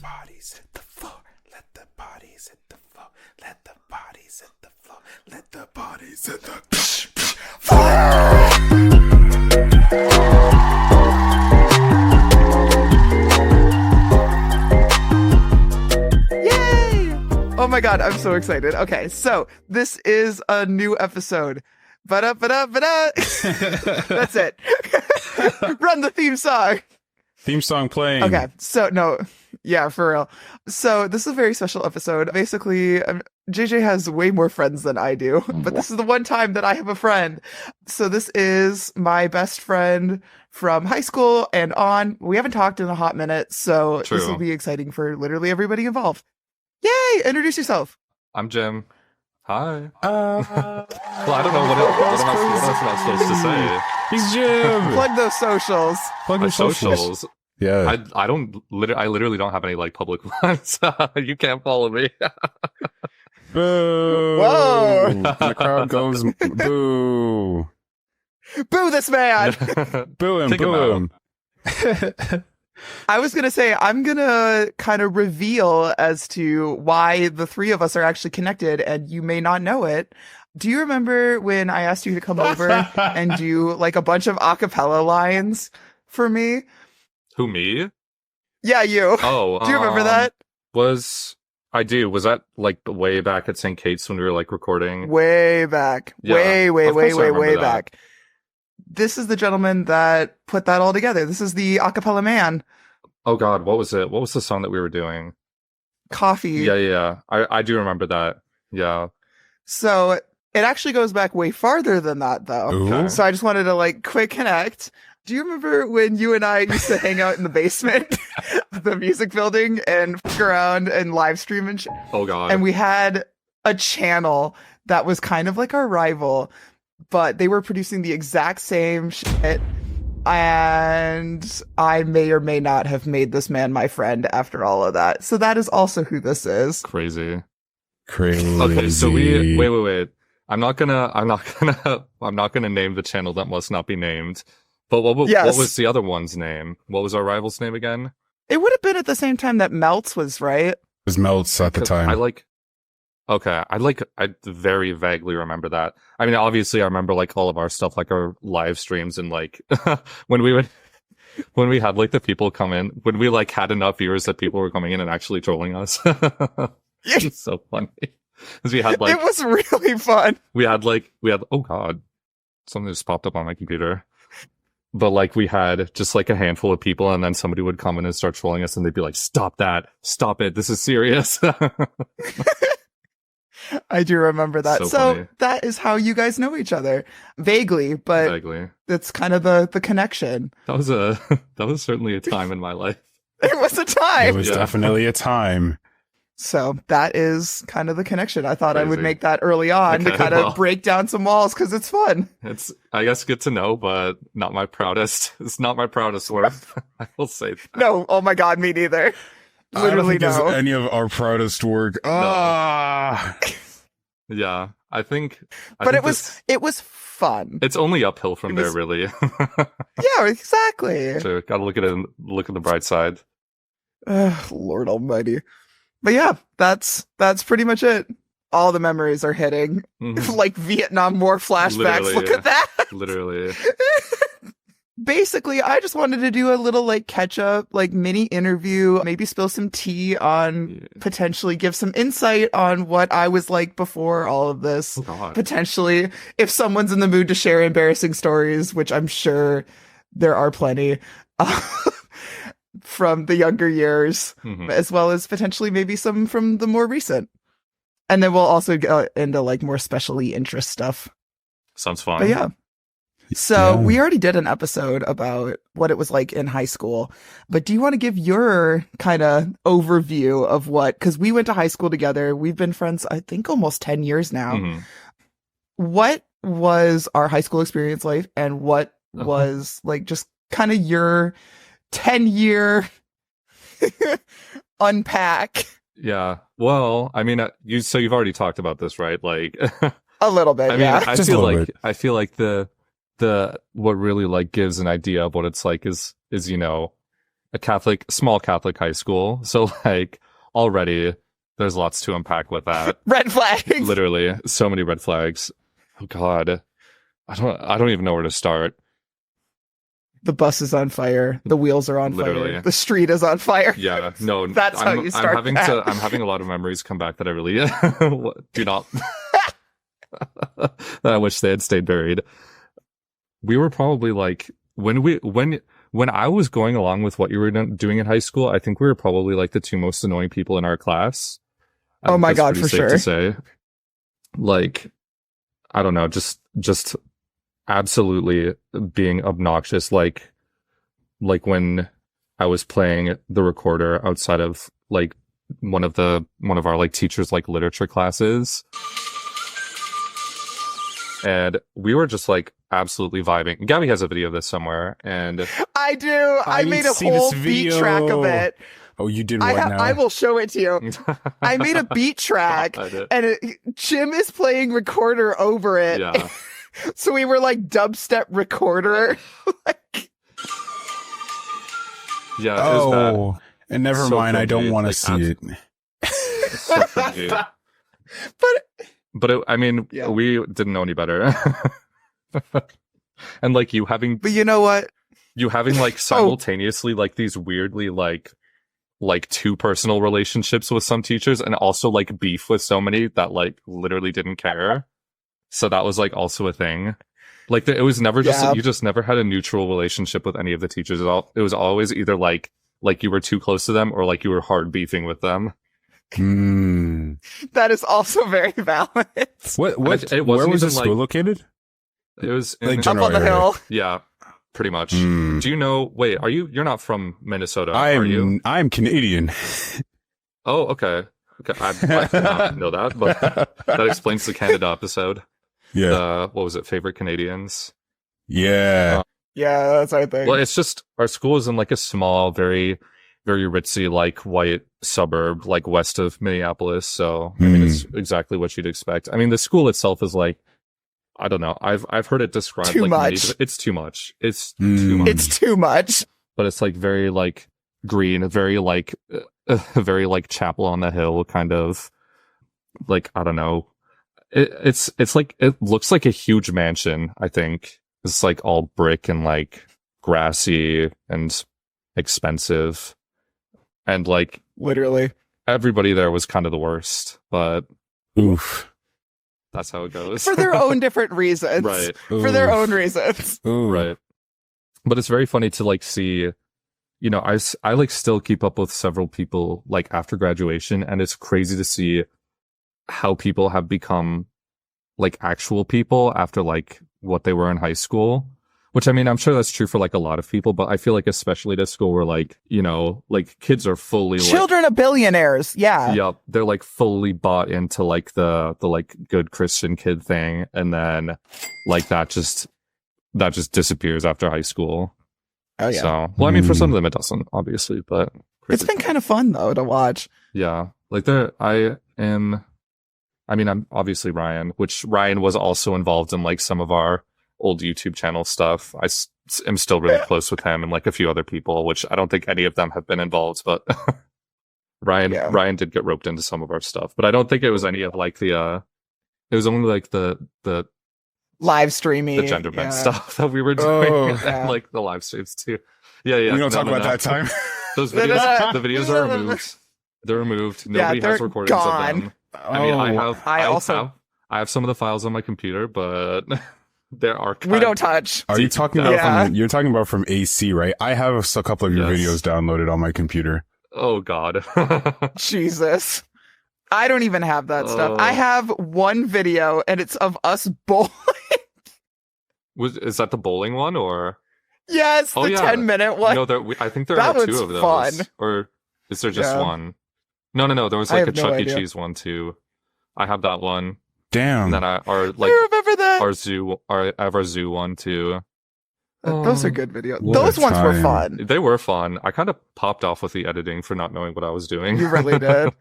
bodies hit the floor. Let the bodies hit the floor. Let the bodies hit the floor. Let the bodies hit the Yay! Oh my god, I'm so excited. Okay, so this is a new episode. Ba-da-ba-da-ba-da. That's it. Run the theme song. Theme song playing. Okay, so no, yeah, for real. So this is a very special episode. Basically, JJ has way more friends than I do, but this is the one time that I have a friend. So this is my best friend from high school and on. We haven't talked in a hot minute, so True. This will be exciting for literally everybody involved. Yay! Introduce yourself. I'm Jim. Hi. Well, I don't know what else am I supposed to say. He's Jim. Plug those socials. Plug My your socials. Yeah. I literally don't have any like public ones. You can't follow me. Boo. Whoa. The crowd goes boo. Boo this man! Boo him. Kick him Boo out. him. I was going to say, I'm going to kind of reveal as to why the three of us are actually connected, and you may not know it. Do you remember when I asked you to come over and do like a bunch of acapella lines for me? Who, me? Yeah, you. Oh, Do you remember that? I do. Was that like way back at St. Kate's when we were like recording? Way back. Yeah, way of course I remember way that. back. This is the gentleman that put that all together. This is the acapella man. Oh God, what was it? What was the song that we were doing? Coffee. Yeah. I do remember that. Yeah. So it actually goes back way farther than that, though. Ooh. So I just wanted to like quick connect. Do you remember when you and I used to hang out in the basement of the music building and fuck around and live stream and shit? Oh God. And we had a channel that was kind of like our rival, but they were producing the exact same shit. And I may or may not have made this man my friend after all of that. So that is also who this is. Crazy. Crazy. Okay, so wait. I'm not gonna name the channel that must not be named. But what Yes. was the other one's name? What was our rival's name again? It would have been at the same time that Melts was, right? It was Melts at the 'Cause time. I very vaguely remember that. I mean, obviously I remember like all of our stuff, like our live streams and like when we had like the people come in, when we like had enough viewers that people were coming in and actually trolling us. It's so funny. Because we had like, It was really fun. we had, oh God, something just popped up on my computer. But like we had just like a handful of people and then somebody would come in and start trolling us and they'd be like, stop it, this is serious. I do remember that. So So funny. that is how you guys know each other. Vaguely, but Exactly. it's kind of the connection. That was certainly a time in my life. It was a It time. was Yeah. definitely a time. So that is kind of the connection. I thought I would Crazy. make that early on to Okay, kind of well. break down some walls because it's fun. It's, I guess, good to know, but not my proudest. It's not my proudest work. I will say that. No, oh my God, me neither. Literally I don't think no. it's any of our proudest work. Ah. Yeah, I think. But it was fun. It's only uphill from It there, was- really. Yeah, exactly. So gotta look at the bright side. Lord Almighty. But yeah, that's pretty much it. All the memories are hitting. Mhm. Like Vietnam War flashbacks. Literally, Look yeah. at that. Literally. Basically, I just wanted to do a little like catch up, like mini interview, maybe spill some tea on Yeah. potentially give some insight on what I was like before all of this. Oh God. Potentially, if someone's in the mood to share embarrassing stories, which I'm sure there are plenty from the younger years, Mhm. as well as potentially maybe some from the more recent. And then we'll also go into like more specially interest stuff. Sounds fun. But yeah. So Yeah. we already did an episode about what it was like in high school, but do you want to give your kind of overview of because we went to high school together. We've been friends, I think, almost 10 years now. Mhm. What was our high school experience like, and what Uh-huh. was like just kind of your 10-year unpack? Yeah. Well, I mean, you've already talked about this, right? Like, A little bit, I mean, yeah. I Just a feel little like bit. the what really like gives an idea of what it's like is small Catholic high school. So like already there's lots to unpack with that. Red flags. Literally, so many red flags. Oh God, I don't even know where to start. The bus is on fire. The wheels are on Literally. fire. The street is on fire. Yeah, no, That's how you start I'm having a lot of memories come back that I really do not. That I wish they had stayed buried. We were probably like when I was going along with what you were doing in high school. I think we were probably like the two most annoying people in our class. Oh my That's God, pretty for safe sure. to say. Like, I don't know, just absolutely being obnoxious. Like when I was playing the recorder outside of like one of our like teachers' like literature classes. And we were just like absolutely vibing. Gabby has a video of this somewhere, and I do. I need made to a see this whole beat track of video. it. Oh, you did what now? I will show it to you. I made a beat track, and Jim is playing recorder over it. Yeah. So we were like dubstep recorder. Like, Yeah, it was that. Oh, and never So mind. I don't cringy, want to like, see it. So cringy. But I mean, Yeah. we didn't know any better. And like but you know what? you having like simultaneously like these weirdly like two personal relationships with some teachers, and also like beef with so many that like literally didn't care. So that was like also a thing. Like it was never just Yeah. you just never had a neutral relationship with any of the teachers. It was always either like you were too close to them, or like you were hard beefing with them. Hmm. That is also very valid. What? it wasn't Where was the even, school like- located? It was Like Up general on the area. hill. yeah, pretty much. Hmm. Do you know? Wait, you're not from Minnesota, are you? I'm Canadian. Oh, okay. I did not know that, but that explains the Canada episode. Yeah. What was it? Favorite Canadians? Yeah. Yeah, that's our thing. Well, it's just our school is in like a small, very, very ritzy, like white suburb, like west of Minneapolis. So I mean, it's exactly what you'd expect. I mean, the school itself is like, I don't know. I've heard it described Too like much. It's too much. It's too much. It's too much. But it's like very like green, very like chapel on the hill kind of like, I don't know. It's like, it looks like a huge mansion. I think it's like all brick and like grassy and expensive, and like Literally. everybody there was kind of the worst, but Oof. that's how it goes. For their own different reasons. Right. For their Oof. own reasons. Ooh. Right. But it's very funny to like see, you know, I like still keep up with several people like after graduation, and it's crazy to see how people have become like actual people after like what they were in high school. Which, I mean, I'm sure that's true for like a lot of people, but I feel like especially at school where like, you know, like kids are fully like, Children of billionaires. Yeah. yeah, they're like fully bought into like the like good Christian kid thing, and then like that just disappears after high school. Oh, yeah. So, well, I mean, for some of them it doesn't, obviously, but It's been kind of fun, though, to watch. yeah, like I'm obviously Ryan, which Ryan was also involved in like some of our old YouTube channel stuff. I'm still really close with him and like a few other people, which I don't think any of them have been involved, but Ryan did get roped into some of our stuff, but I don't think it was any of like it was only like the Live streaming. the gender bent stuff that we were doing, Oh. and Yeah. like the live streams too. Yeah. We don't No, talk no, about no. that time. Those videos, the videos are removed. They're removed. Nobody they're has recordings gone. of them. I mean, Oh. I have some of the files on my computer, but they're archived. We don't touch. Are you talking about Yeah. you're talking about from AC, right? I have a couple of your Yes. videos downloaded on my computer. Oh God. Jesus. I don't even have that stuff. Oh. I have one video, and it's of us bowling. Is that the bowling one or? Yes, Oh, the yeah. 10-minute one. No, I think there That are two one's of those. fun. Or is there just Yeah. one? No. There was I like a have no Chuck E. idea. Cheese one too. I have that one. Damn. And then I remember that. I have our zoo one too. Those are good videos. What Those a ones were time. fun. They were fun. I kind of popped off with the editing for not knowing what I was doing. You really did.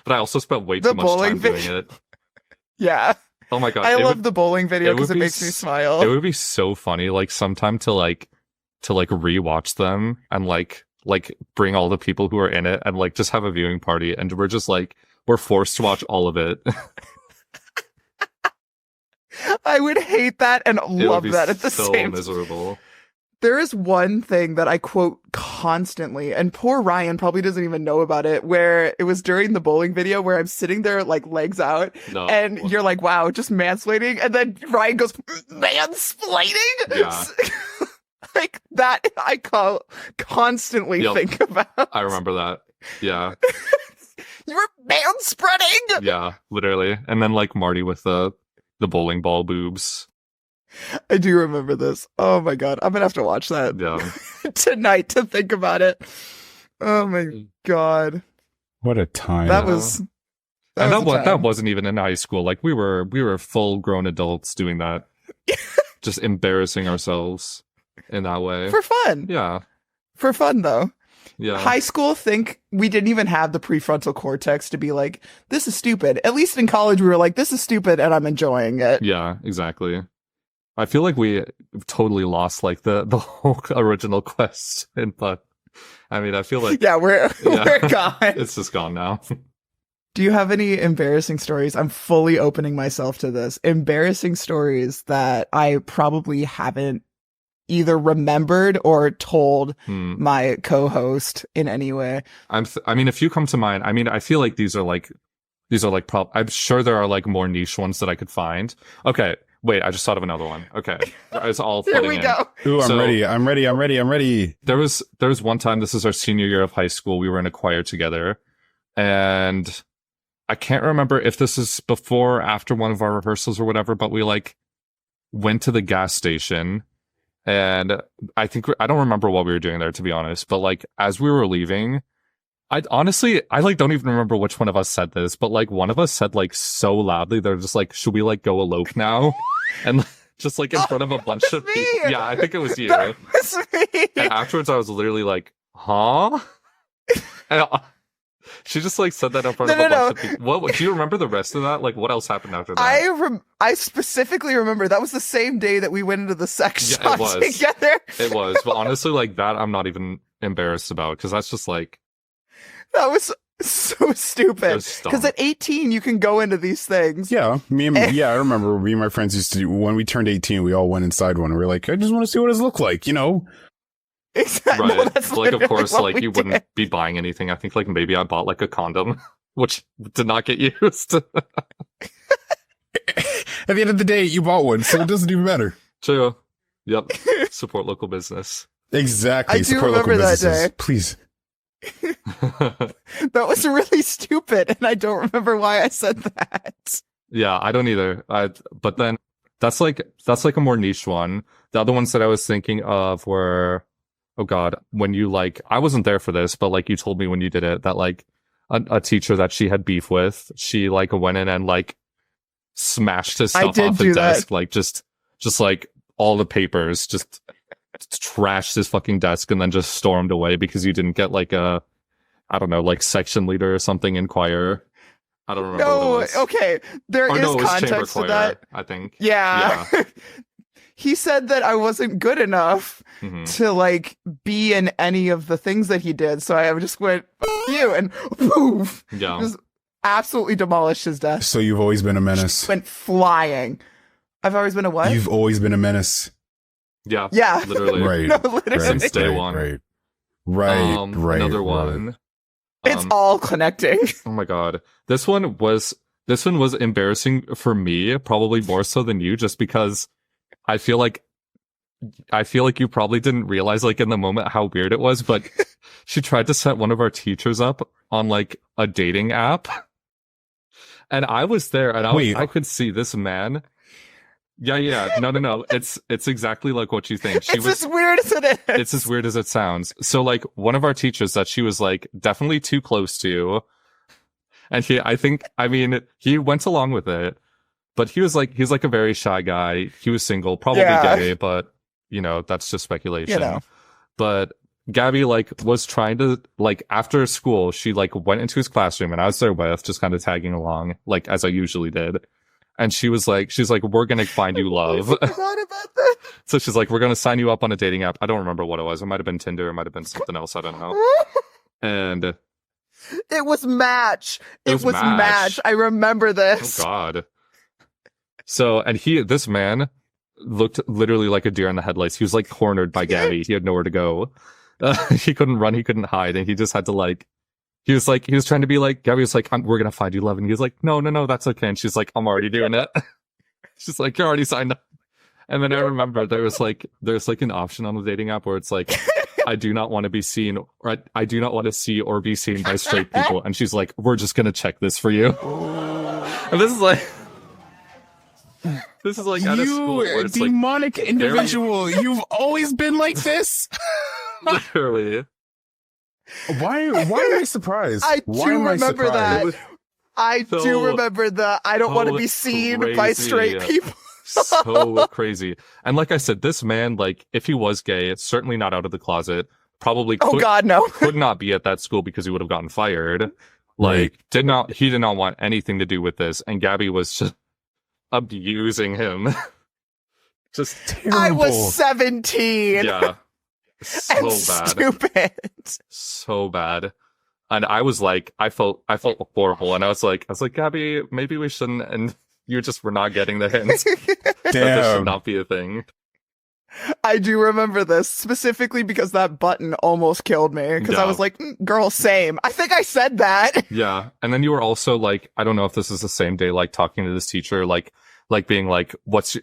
But I also spent way The too much bowling time doing video- it. Yeah. Oh my God. I it love would, the bowling video it because would it be makes me s- smile. it would be so funny, like sometime to rewatch them and like like bring all the people who are in it and like just have a viewing party, and we're forced to watch all of it. I would hate that and It would love be that at the so same time. miserable. There is one thing that I quote constantly, and poor Ryan probably doesn't even know about it, where it was during the bowling video where I'm sitting there like legs out, No. and you're like, wow, just mansplaining, and then Ryan goes, mansplaining? Yeah. Like that I constantly Yep. think about. I remember that. Yeah. You're manspreading! Yeah, literally. And then like Marty with the bowling ball boobs. I do remember this. Oh my god, I'm gonna have to watch that Yeah. tonight to think about it. Oh my god. What a time. That was And a that time. wasn't even in high school. Like we were full grown adults doing that. Just embarrassing ourselves in that way. For fun. Yeah. For fun though. Yeah. High school, think we didn't even have the prefrontal cortex to be like, this is stupid. At least in college, we were like, this is stupid and I'm enjoying it. Yeah, exactly. I feel like we totally lost like the whole original question, but I mean, I feel like Yeah, we're gone. it's just gone now. Do you have any embarrassing stories? I'm fully opening myself to this. Embarrassing stories that I probably haven't either remembered or told my co-host in any way. I mean, if you come to mind, I mean, I feel like these are like I'm sure there are like more niche ones that I could find. Okay. Wait, I just thought of another one. Okay. It's all Here flooding we in. go. Ooh, So- I'm ready. There was one time, this is our senior year of high school, we were in a choir together, and I can't remember if this is before or after one of our rehearsals or whatever, but we like went to the gas station, and I don't remember what we were doing there, to be honest, but like as we were leaving, I like don't even remember which one of us said this, but like one of us said like so loudly, they're just like, should we like go elope now? And just like in front of a bunch of me. people. Yeah, I think it was you. That was me. And afterwards, I was literally like, huh? And she just like said that in front of a bunch of people. What do you remember the rest of that? Like, what else happened after that? I specifically remember that was the same day that we went into the sex Yeah, it shop was. together. It was, but honestly, like that, I'm not even embarrassed about, because that's just like, That was so it stupid. was dumb. Because at 18, you can go into these things. Yeah, I remember me and my friends used to, when we turned 18, we all went inside one. We were like, I just want to see what it look like, you know? Exactly. right? No, that's But, like, of literally course, what like we you did. wouldn't be buying anything. I think like maybe I bought like a condom, which did not get used. At the end of the day, you bought one, so it doesn't even matter. True. Yep. Support local business. Exactly. I do Support remember local that businesses. day. Please. That was really stupid, and I don't remember why I said that. Yeah, I don't either. But then that's like a more niche one. The other ones that I was thinking of were, oh God, when you like, I wasn't there for this, but like you told me when you did it that like a teacher that she had beef with, she like went in and like smashed his I stuff did off the do that. desk, like just like all the papers, just trashed his fucking desk and then just stormed away because you didn't get like a, I don't know, like section leader or something in choir. I don't remember what it No, was. okay. There Or is no, it was chamber context to choir, that. I think. Yeah. He said that I wasn't good enough Mhm. to like be in any of the things that he did, so I just went, "F you," and poof, Yeah. just absolutely demolished his desk. So you've always been a menace. Went flying. I've always been a what? You've always been a menace. Yeah. Yeah. Literally. Right. No, literally. Since day right, one. Right. Another right. one. It's all connecting. Oh my God. This one was embarrassing for me, probably more so than you, just because I feel like you probably didn't realize like in the moment how weird it was, but she tried to set one of our teachers up on like a dating app. And I was there and I could see this man. Yeah. No. It's exactly like what you think. It's as weird as it is. It's as weird as it sounds. So like one of our teachers that she was like definitely too close to, and he went along with it, but he's like a very shy guy. He was single, probably gay, but you know, that's just speculation. You know. But Gabby like was trying to like after school, she like went into his classroom and I was there with just kind of tagging along like as I usually did. And she's like, we're going to find you love. I forgot about that. So she's like, we're going to sign you up on a dating app. I don't remember what it was. It might have been Tinder. It might have been something else. I don't know. And it was Match. It was Match. Match. I remember this. Oh God. So, and this man looked literally like a deer in the headlights. He was like cornered by Gabby. He had nowhere to go. He couldn't run. He couldn't hide. And he just had to like, he was trying to be like, Gabby was like, we're going to find you love. And he was like, no, that's okay. And she's like, I'm already doing it. She's like, you're already signed up. And then I remember there's like an option on the dating app where it's like, I do not want to be seen, or I do not want to see or be seen by straight people. And she's like, we're just going to check this for you. And this is like out of school. Where You it's demonic like, individual. You've always been like this? literally. Why am I surprised? I Why do am I remember surprised? that. I So- do remember the I don't want to so be seen by crazy. straight people. So crazy. And like I said, this man, like, if he was gay, it's certainly not out of the closet. Probably Oh God, no. could not be at that school because he would have gotten fired. Right. Like, he did not want anything to do with this. And Gabby was just abusing him. Just Terrible. I was 17. yeah. And So bad. stupid. So bad. And I was like, I felt horrible. And I was like, Gabby, maybe we shouldn't. And you just were not getting the hint that this should Damn. not be a thing. I do remember this specifically because that button almost killed me because I Yeah. was like, girl, same. I think I said that. Yeah. And then you were also like, I don't know if this is the same day, like talking to this teacher, like being like,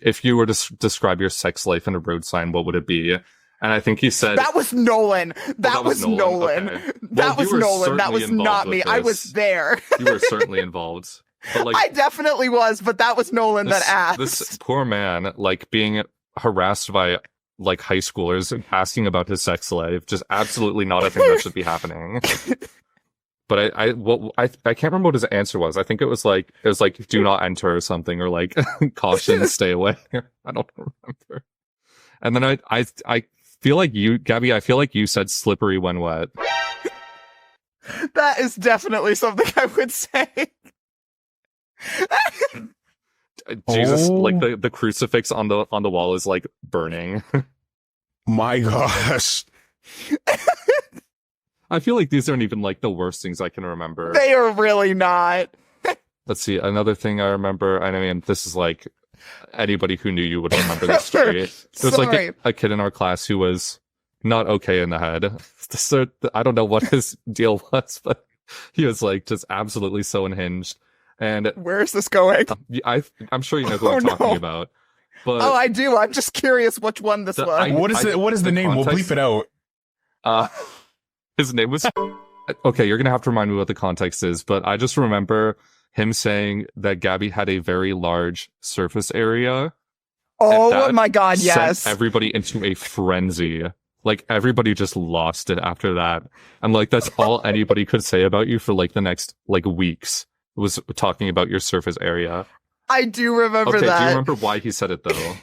if you were to describe your sex life in a road sign, what would it be? And I think he said That was Nolan. That was Nolan. Okay. That Well, was you were Nolan. That was certainly not involved me. with I was this. there. You were certainly involved. But like, I definitely was, but that was Nolan that asked. this poor man, like being harassed by like high schoolers and asking about his sex life, just absolutely not a thing that should be happening. But I can't remember what his answer was. I think it was like do not enter or something, or like caution, stay away. I don't remember. And then I feel like you, Gabby, I feel like you said slippery when wet. That is definitely something I would say. Jesus, Oh. like the crucifix on the wall is like burning. My gosh. I feel like these aren't even like the worst things I can remember. They are really not. Let's see, another thing I remember. I mean, this is like anybody who knew you would remember this story. There was Sorry. like a kid in our class who was not okay in the head. So I don't know what his deal was, but he was like just absolutely so unhinged. And Where is this going? I'm sure you know who Oh, I'm talking no. about. But Oh, I do. I'm just curious which one this The- was. I- What is the name? We'll context- bleep it out. His name was okay. You're gonna have to remind me what the context is, but I just remember him saying that Gabby had a very large surface area. Oh that my God, yes. Sent everybody into a frenzy. Like everybody just lost it after that, and like that's all anybody could say about you for like the next like weeks was talking about your surface area. I do remember Okay, that. do you remember why he said it though?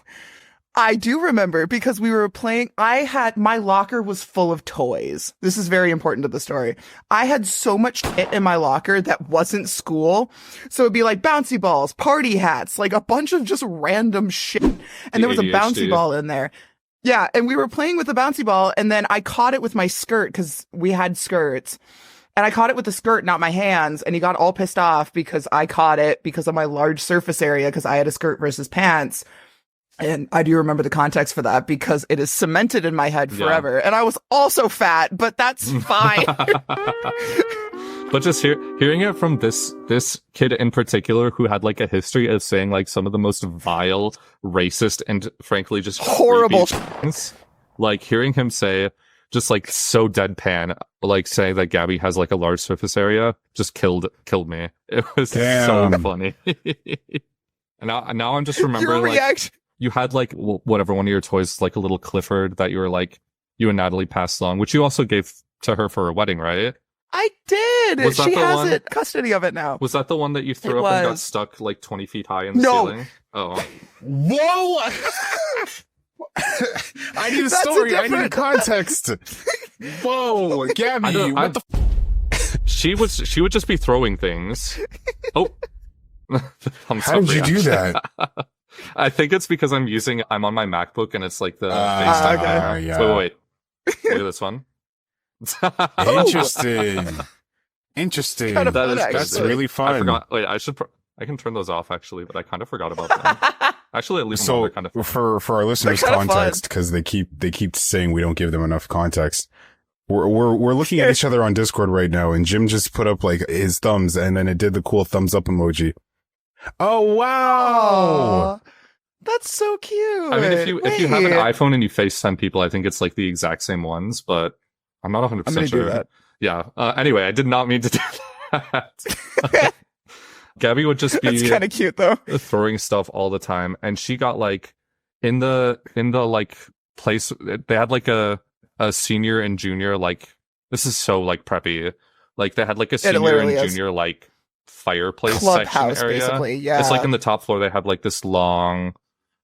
I do remember because we were playing. My locker was full of toys. This is very important to the story. I had so much shit in my locker that wasn't school. So it'd be like bouncy balls, party hats, like a bunch of just random shit. And there was a bouncy ADHD. ball in there. Yeah. And we were playing with the bouncy ball and then I caught it with my skirt because we had skirts. And I caught it with the skirt, not my hands. And he got all pissed off because I caught it because of my large surface area because I had a skirt versus pants. And I do remember the context for that because it is cemented in my head Yeah. forever. And I was also fat, but that's fine. But just hearing it from this kid in particular who had like a history of saying like some of the most vile, racist, and frankly just Horrible creepy things, like hearing him say just like so deadpan, like saying that Gabby has like a large surface area, just killed me. It was so Damn. funny. And now I'm just Your remembering like reaction. you had like whatever one of your toys, like a little Clifford that you were like you and Natalie passed along, which you also gave to her for a wedding, right? I did. Was that She the has one- it, custody of it now. Was that the one that you threw It up and got was. stuck like 20 feet high in the No. ceiling? Oh. Whoa! I need a That's a story. I need different- context. Whoa, Gabby, what the? She would just be throwing things. Oh. Thumbs How up did you do reaction. that? I think it's because I'm on my MacBook and it's like the Ah, FaceTime. okay. Now. yeah. Wait. Look at this one. Interesting. Interesting. Kind of That fun, is actually. That's really I fun. forgot. Wait, I can turn those off actually, but I kind of forgot about them. Actually, at least So they're kind of for our listeners' They're kinda context, because they keep saying we don't give them enough context. We're looking at each other on Discord right now, and Jim just put up like his thumbs, and then it did the cool thumbs up emoji. Oh wow! Aw, that's so cute. I mean, if you have an Wait, iPhone and you FaceTime people, I think it's like the exact same ones, but I'm not 100% I'm gonna sure. do that. Yeah. Anyway, I did not mean to do that. Gabby would just That's be kind of cute though. throwing stuff all the time, and she got like in the like place they had like a senior and junior, like this is so like preppy, like they had like a senior and literally is. junior like fireplace Clubhouse, section area. basically. Yeah. It's like in the top floor they had like this long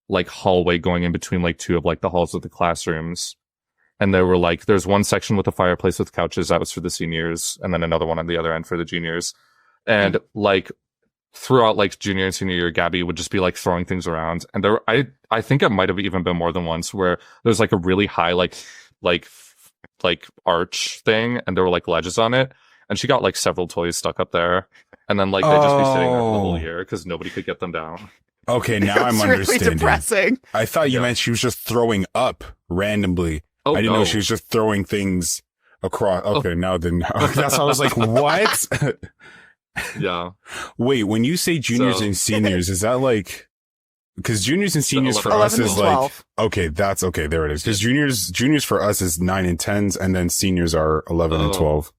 like hallway going in between like two of like the halls of the classrooms, and there were like there's one section with a fireplace with couches that was for the seniors, and then another one on the other end for the juniors. And like throughout like junior and senior year, Gabby would just be like throwing things around, and I think it might have even been more than once where there's like a really high like arch thing, and there were like ledges on it, and she got like several toys stuck up there, and then like they'd just be sitting there for the whole year because nobody could get them down. Okay, now I'm It's really understanding. depressing. I thought you Yeah. meant she was just throwing up randomly. Oh, I didn't know no. she was just throwing things across. Okay, now then that's why I was like, what? Yeah. Wait, when you say juniors So- and seniors, is that like? Because juniors and seniors for 11 us 11 is and like 12. okay, that's okay. There it is. Because juniors for us is 9 and 10s, and then seniors are 11 and Oh. 12.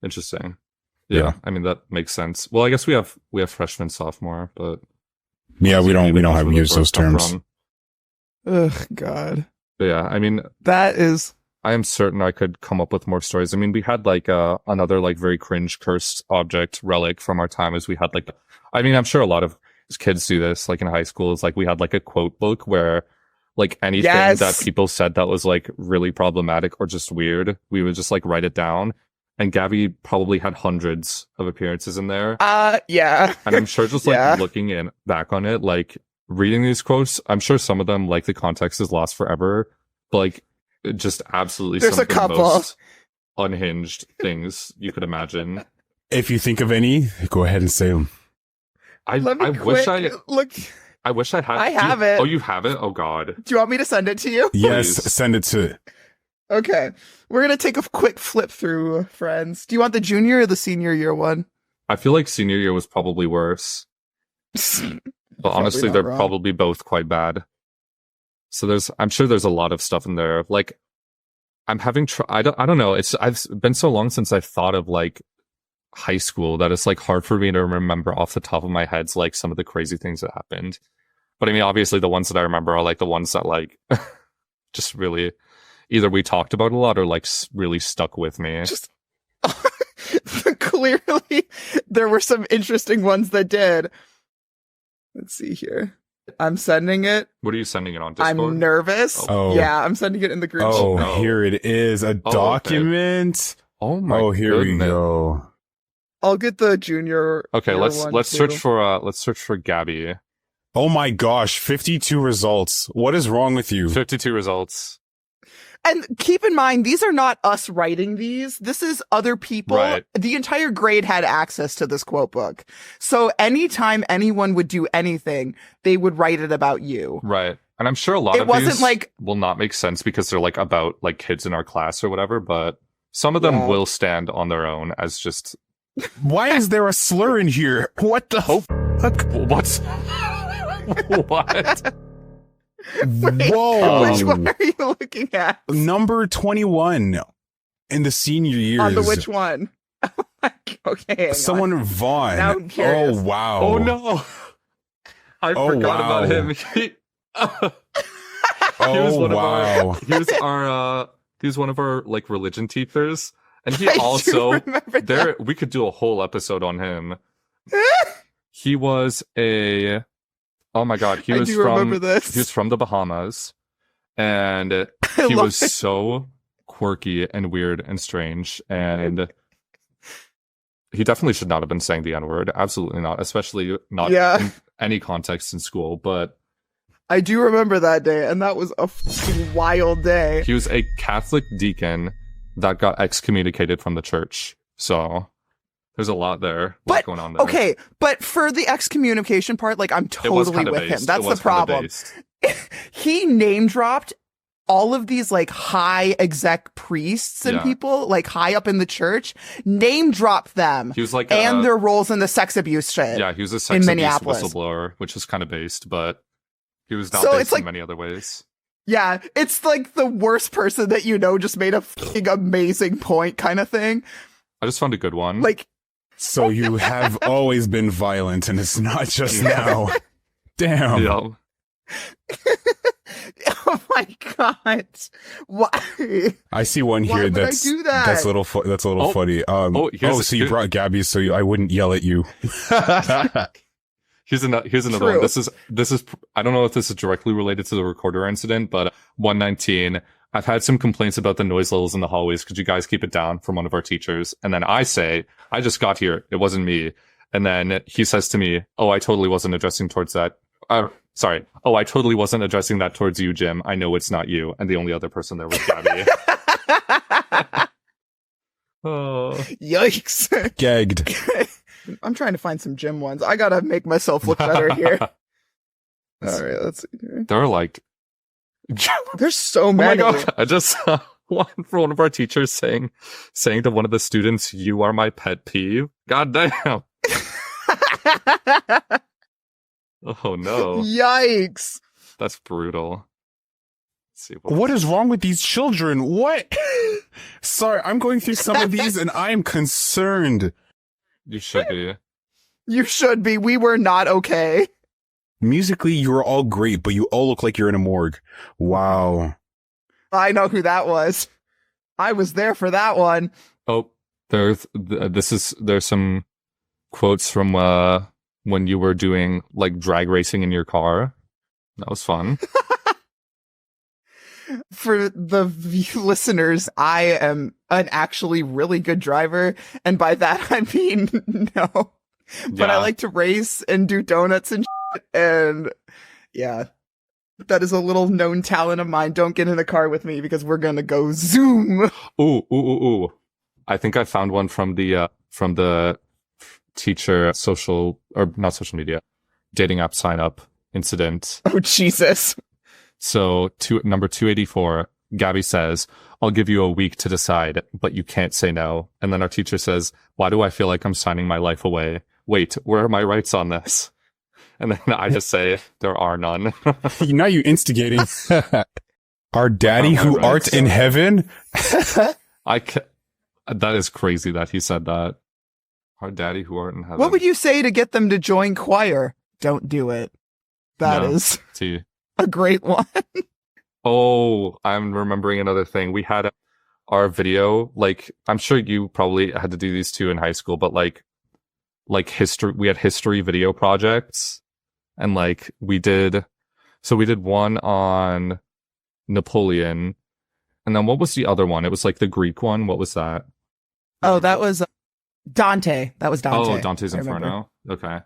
Interesting. Yeah, Yeah. I mean that makes sense. Well, I guess we have freshman, sophomore, but Yeah, we don't that's have where used the those stuff terms. from. Ugh, God. But yeah, I mean, That is. I am certain I could come up with more stories. I mean, we had like another like very cringe cursed object relic from our time is we had like, I mean, I'm sure a lot of kids do this like in high school. Is like we had like a quote book where like anything Yes. that people said that was like really problematic or just weird, we would just like write it down. And Gabby probably had hundreds of appearances in there. Yeah. And I'm sure just like Yeah. looking in back on it, like reading these quotes, I'm sure some of them like the context is lost forever, but like just absolutely There's some a of the couple. most unhinged things you could imagine. If you think of any, go ahead and say them. I Let me wish I look. had. I have it. Oh, you have it? Oh God. Do you want me to send it to you? Yes, Please. send it to. Okay. We're gonna take a quick flip through, friends. Do you want the junior or the senior year one? I feel like senior year was probably worse, but honestly, not they're wrong. probably both quite bad. So I'm sure there's a lot of stuff in there. Like, I'm having, I don't know. I've been so long since I've thought of like high school that it's like hard for me to remember off the top of my head, like some of the crazy things that happened. But I mean, obviously the ones that I remember are like the ones that like just really either we talked about a lot or like really stuck with me. Just clearly, there were some interesting ones that did. Let's see here. I'm sending it. What are you sending it on Discord? I'm nervous. Oh. Yeah, I'm sending it in the group. Oh, no. here it is. A okay. document. Oh my Oh, here we goodness. go. I'll get the junior. Okay, year let's one, search too. for Gabby. Oh my gosh, 52 results. What is wrong with you? 52 results. And keep in mind, these are not us writing these. This is other people. Right. The entire grade had access to this quote book. So anytime anyone would do anything, they would write it about you. Right. And I'm sure a lot It of wasn't these like- will not make sense because they're like about like kids in our class or whatever, but some of them Yeah. will stand on their own as just Why is there a slur in here? What the fuck? what's what? Wait, Whoa. Which one are you looking at? Number 21 in the senior years. On the which one? Okay. hang on. Someone Vaughn. Now I'm curious. Oh, wow. Oh no. I Oh, forgot wow. about him. He was Oh, one wow. he was one of our like religion teachers, and he I do also remember there we could do a whole episode on him. He was a oh my god, he I was do remember this. he was from the Bahamas, and I he love was it. so quirky and weird and strange, and He definitely should not have been saying the N-word. Absolutely not, especially not in any context in school. But I do remember that day, and that was a fucking wild day. he was a Catholic deacon that got excommunicated from the church. So there's a lot there. What's going on there? Okay, but for the excommunication part, like, I'm totally with him. That's the problem. He name dropped all of these like high exec priests and people like high up in the church, name dropped them. He was like, and their roles in the sex abuse shit. Yeah, he was a sex abuse whistleblower, which is kind of based, but he was not based in many other ways. Yeah, it's like the worst person that you know just made a fucking amazing point kind of thing. I just found a good one. Like, so you have always been violent, and it's not just now. Damn. Yeah. Oh my god! Why? I see one here that's a little funny. So you brought Gabby so I wouldn't yell at you. Here's another one. This is I don't know if this is directly related to the recorder incident, but 119. I've had some complaints about the noise levels in the hallways. Could you guys keep it down, from one of our teachers? And then I say, I just got here. It wasn't me. And then he says to me, oh, I totally wasn't addressing towards that. Sorry. Oh, I totally wasn't addressing that towards you, Jim. I know it's not you. And the only other person there was Gabby. Oh. Yikes. Gagged. I'm trying to find some Jim ones. I gotta make myself look better here. All right, let's see. There are like... There's so many. Oh my God. I just saw one for one of our teachers saying to one of the students, "You are my pet peeve." God damn. Oh no. Yikes. That's brutal. Let's see what is wrong with these children? What? Sorry, I'm going through some of these and I am concerned. You should be. You should be. We were not okay. Musically, you were all great, but you all look like you're in a morgue. Wow. I know who that was. I was there for that one. Oh, there's some quotes from when you were doing like drag racing in your car. That was fun. For the listeners, I am an actually really good driver, and by that I mean no. But I like to race and do donuts and shit, and yeah, that is a little known talent of mine. Don't get in a car with me because we're gonna go zoom. Ooh. I think I found one from the teacher not social media, dating app sign up incident. Oh, Jesus. So number 284, Gabby says, "I'll give you a week to decide, but you can't say no." And then our teacher says, "Why do I feel like I'm signing my life away? Wait, where are my rights on this?" And then I just say, "There are none." Now you instigating. Our daddy who art in heaven? That is crazy that he said that. Our daddy who art in heaven. What would you say to get them to join choir? Don't do it. That is a great one. Oh, I'm remembering another thing. We had our video, like, I'm sure you probably had to do these too in high school, but like history, we had history video projects, and like we did one on Napoleon, and then what was the other one? It was like the Greek one. What was that? Oh, that was Dante. That was Dante. Oh, Dante's Inferno. Okay.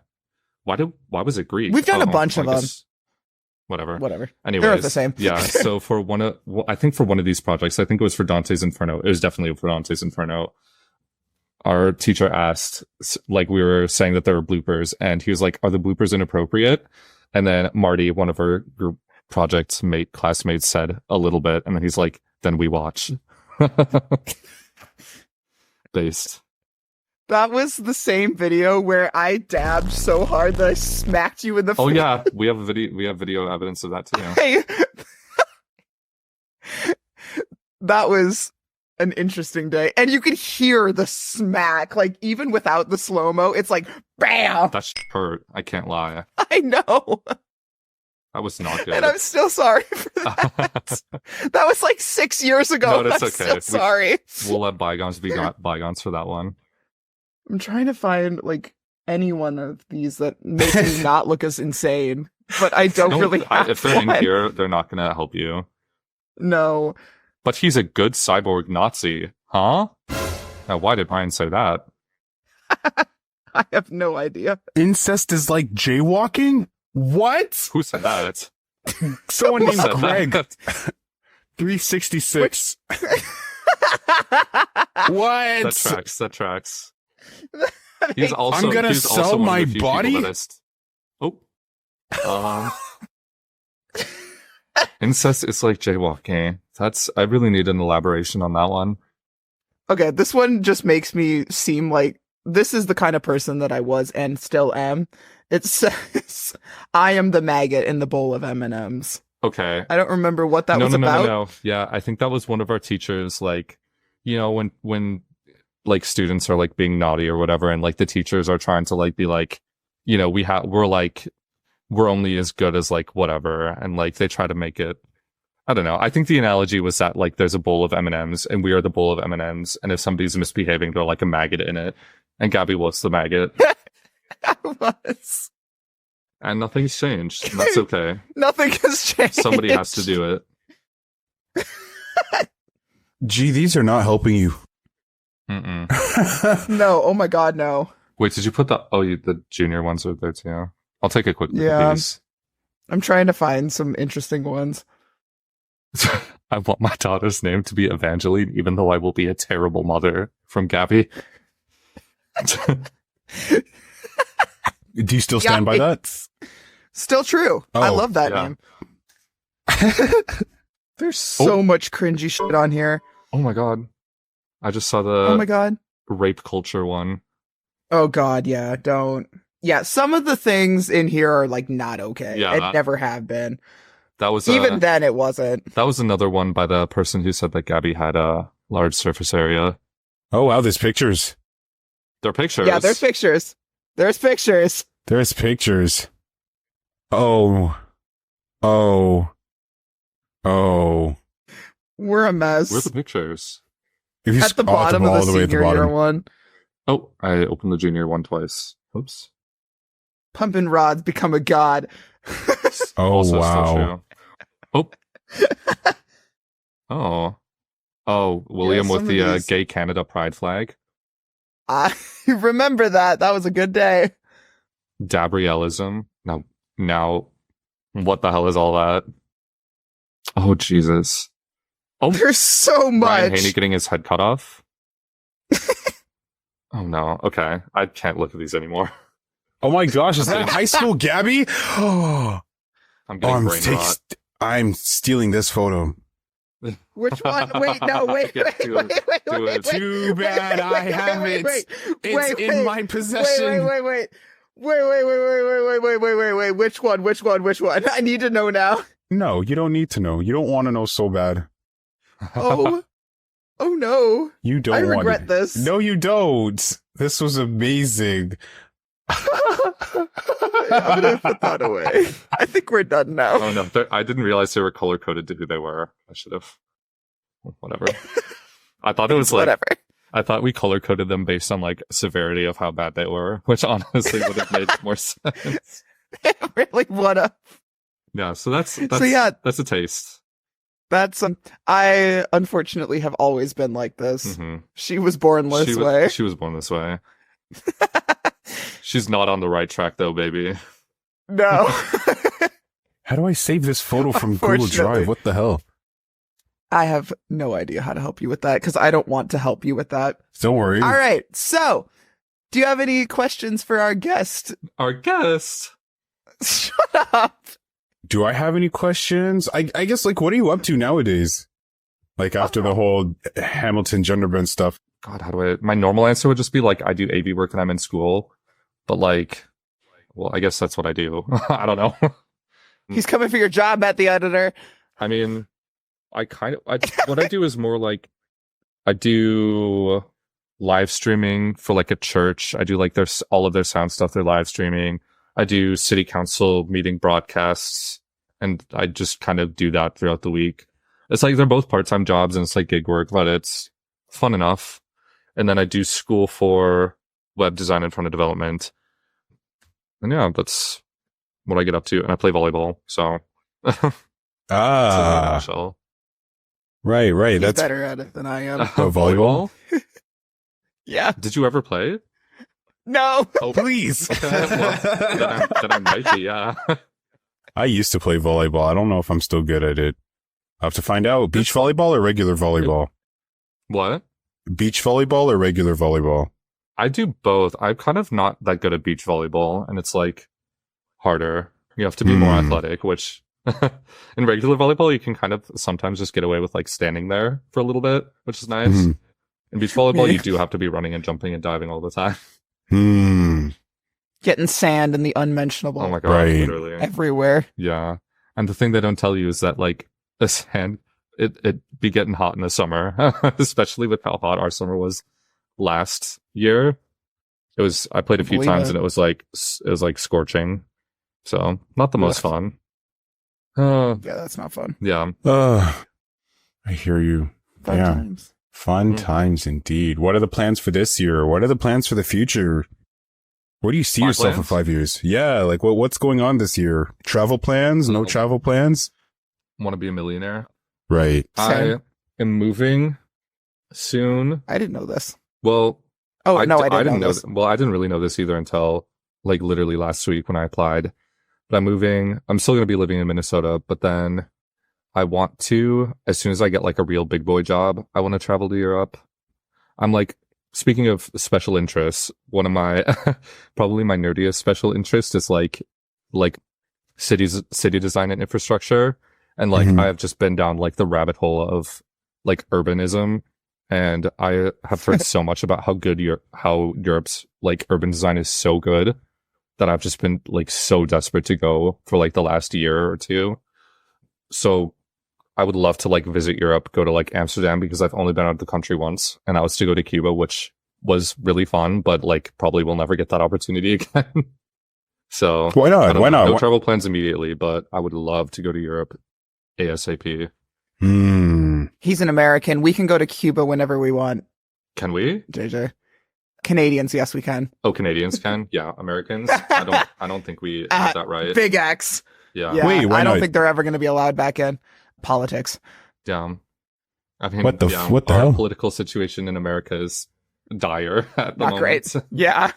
Why was it Greek? We've done a bunch of them. Whatever. Anyways, they're the same. Yeah. So I think for one of these projects, I think it was for Dante's Inferno. It was definitely for Dante's Inferno. Our teacher asked, like, we were saying that there were bloopers, and he was like, "Are the bloopers inappropriate?" And then Marty, one of our group classmates, said a little bit, and then he's like, "Then we watch." Based. That was the same video where I dabbed so hard that I smacked you in the face. Oh yeah, we have video evidence of that too. That was an interesting day. And you could hear the smack, like, even without the slow-mo, it's like, bam! That hurt. I can't lie. I know. That was not good. And I'm still sorry for that. That was like 6 years ago. No, that's okay. Still sorry. We'll let bygones be bygones for that one. I'm trying to find, like, any one of these that make me not look as insane, but I don't really have if they're one. in here, they're not going to help you. No. But he's a good cyborg Nazi, huh? Now, why did Ryan say that? I have no idea. Incest is like jaywalking? What? Who said that? Someone named Said Greg. that? 366. What? That tracks. That He's makes- also. I'm gonna he's also sell one of my the few body? people that incest is like jaywalking. I really need an elaboration on that one. Okay, this one just makes me seem like this is the kind of person that I was and still am. It says, "I am the maggot in the bowl of M&Ms." Okay. I don't remember what that was about. No. Yeah, I think that was one of our teachers. Like, you know, when like students are like being naughty or whatever, and like the teachers are trying to like be like, you know, we're only as good as like whatever, and like they try to make it. I don't know. I think the analogy was that like there's a bowl of M&Ms and we are the bowl of M&Ms, and if somebody's misbehaving, they're like a maggot in it, and Gabby was the maggot, I was. and nothing's changed. And that's okay. Nothing has changed. Somebody has to do it. Gee, these are not helping you. Mm-mm. No, oh my god, no. Wait, did you put the junior ones are there too? I'll take a quick look Yeah. at these. I'm trying to find some interesting ones. I want my daughter's name to be Evangeline, even though I will be a terrible mother. From Gabby. Do you still stand by that? Still true. I Oh, love that yeah. name. There's so much cringy shit on here. Oh my god. I just saw Oh my the god. rape culture one. Oh god, yeah, don't. Yeah, some of the things in here are like not okay. Yeah, It never have been. That was Even then it wasn't. that was another one by the person who said that Gabby had a large surface area. Oh, wow, there's pictures. There are pictures. Yeah, there's pictures. There's pictures. There's pictures. Oh. Oh. Oh. We're a mess. Where's the pictures? If you At the scroll bottom of all the way at the senior year bottom. one. Oh, I opened the junior one twice. Oops. Pumping rods become a god. Oh, Also still wow. true. Oh. Oh. Oh, William some with of the these- gay Canada pride flag. I remember that. That was a good day. Gabrielism. Now, what the hell is all that? Oh, Jesus. Oh, There's so Ryan much. Haney getting his head cut off. Oh no. Okay. I can't look at these anymore. Oh my gosh, is that high school Gabby? Oh, I'm getting brain rot. I'm stealing this photo. Which one? Wait, no, wait, Yeah, wait, do wait, it. wait, Do wait, it. wait, Too bad I have it. It's in my possession. Wait. Wait. Which one? I need to know now. No, you don't need to know. You don't want to know so bad. Oh no. You don't I want regret it. this. No, you don't. This was amazing. I'm gonna put that away. I think we're done now. Oh no, I didn't realize they were color coded to who they were. I should have. Whatever. I thought it was like Whatever. I thought we color coded them based on like severity of how bad they were, which honestly would have made more sense. Really, what up? Yeah, so that's yeah. that's a taste. That's I unfortunately have always been like this. hmm She was born this way. She was born this way. She's not on the right track though, baby. No. How do I save this photo from Google Unfortunately. Drive? What the hell? I have no idea how to help you with that because I don't want to help you with that. Don't worry. All right. So, do you have any questions for our guest? Our guest. Shut up. Do I have any questions? I guess, like, what are you up to nowadays? Like, after the whole Hamilton gender bend stuff. God, how do I? My normal answer would just be like, I do AV work and I'm in school, but like, well, I guess that's what I do. I don't know. He's coming for your job, Matt the editor. I mean, what I do is more like, I do live streaming for like a church. I do like all of their sound stuff. They're live streaming. I do city council meeting broadcasts, and I just kind of do that throughout the week. It's like they're both part-time jobs and it's like gig work, but it's fun enough. And then I do school for web design and front-end development. And yeah, that's what I get up to. And I play volleyball. So, Ah, so right. He's That's better at it than I am. volleyball? Yeah. Did you ever play? No. Oh, Please. okay. Well, then I might be, yeah. I used to play volleyball. I don't know if I'm still good at it. I'll have to find out. Beach volleyball or regular volleyball? What? Beach volleyball or regular volleyball? I do both. I'm kind of not that good at beach volleyball, and it's like harder. You have to be more athletic, which in regular volleyball, you can kind of sometimes just get away with like standing there for a little bit, which is nice. Mhm. In beach volleyball, you do have to be running and jumping and diving all the time. Getting sand and the unmentionable Oh my god, Right. literally. everywhere. Yeah. And the thing they don't tell you is that like the sand, it be getting hot in the summer, especially with how hot our summer was last year. I played a few Believe times it. and it was like scorching. So not the most fun. Yeah, that's not fun. Yeah. I hear you. Fun Yeah. times. Fun times indeed. What are the plans for this year? What are the plans for the future? Where do you see My yourself in plans? 5 years? Yeah, like what's going on this year? Travel plans? No Oh. travel plans? Want to be a millionaire. Right. Same. I am moving soon. I didn't know this. Well, Oh, I didn't didn't know this. Well, I didn't really know this either until like literally last week when I applied. But I'm moving. I'm still going to be living in Minnesota, but then I want to, as soon as I get like a real big boy job, I want to travel to Europe. I'm like, speaking of special interests, one of my, probably my nerdiest special interest is like city design and infrastructure. And like, Mhm. I have just been down like the rabbit hole of like urbanism. And I have heard so much about how Europe's like urban design is so good that I've just been like so desperate to go for like the last year or two. So I would love to like visit Europe, go to like Amsterdam because I've only been out of the country once, and that was to go to Cuba, which was really fun, but like probably will never get that opportunity again. So Why I not? don't Why know. not? No Why- travel plans immediately, but I would love to go to Europe ASAP. He's an American. We can go to Cuba whenever we want, Can we? JJ. Canadians, yes, we can. Oh, Canadians can. Yeah, Americans. I don't think we have that right. Big X. Yeah. Yeah, Wait, why I don't not? think they're ever going to be allowed back in politics. Yeah. I mean, What the yeah, what the our hell? political situation in America is dire at the Not moment. great. Yeah.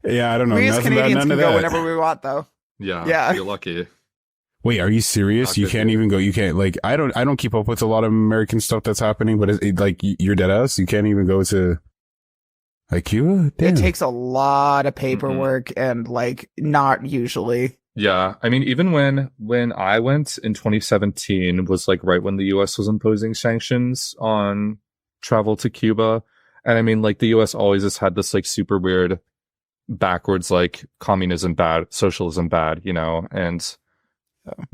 Yeah, I don't know. We as Nothing about Canadians none can of go that. whenever we want, though. Yeah. Yeah. You're lucky. Wait, are you serious? Not You good, can't dude. even go. You can't like. I don't keep up with a lot of American stuff that's happening. But like you're dead ass. You can't even go to like Cuba. Damn. It takes a lot of paperwork and like not usually. Yeah. I mean, even when I went in 2017 was like right when the US was imposing sanctions on travel to Cuba. And I mean, like the US always has had this like super weird backwards, like communism bad, socialism bad, you know, and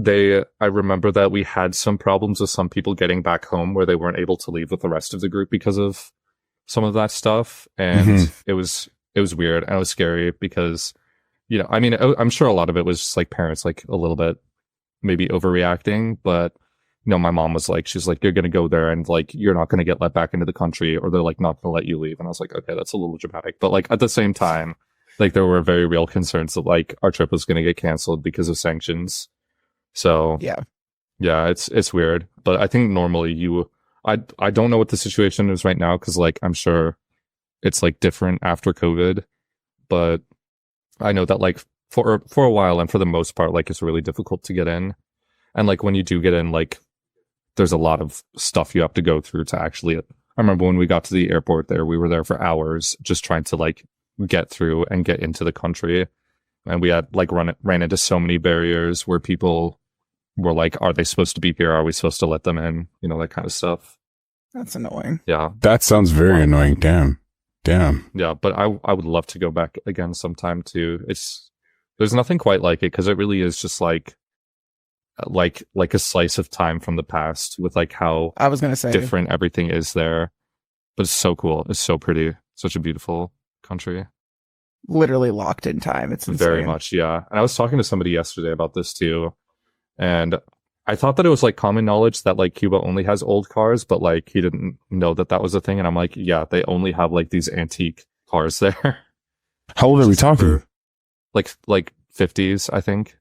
I remember that we had some problems with some people getting back home where they weren't able to leave with the rest of the group because of some of that stuff. And it was weird and it was scary because, you know, I mean, I'm sure a lot of it was just like parents, like a little bit maybe overreacting, but you know, my mom was like, she's like, you're going to go there and like, you're not going to get let back into the country or they're like not going to let you leave. And I was like, okay, that's a little dramatic. But like at the same time, like there were very real concerns that like our trip was going to get canceled because of sanctions. So Yeah. It's weird, but I think normally I don't know what the situation is right now. Cause like, I'm sure it's like different after COVID, but I know that like for a while and for the most part, like it's really difficult to get in. And like when you do get in, like there's a lot of stuff you have to go through to actually, I remember when we got to the airport there, we were there for hours just trying to like get through and get into the country. And we had like ran into so many barriers where people were like, are they supposed to be here? Are we supposed to let them in? You know, that kind of stuff. That's annoying. Yeah. That sounds very annoying. Damn. Yeah. But I would love to go back again sometime too. There's nothing quite like it because it really is just like a slice of time from the past with like how I was going to say. different everything is there. But it's so cool. It's so pretty. Such a beautiful country. Literally locked in time. It's insane. Very much, yeah. And I was talking to somebody yesterday about this too. And I thought that it was like common knowledge that like Cuba only has old cars, but like he didn't know that was a thing. And I'm like, yeah, they only have like these antique cars there. How old are we talking? Like 50s, I think.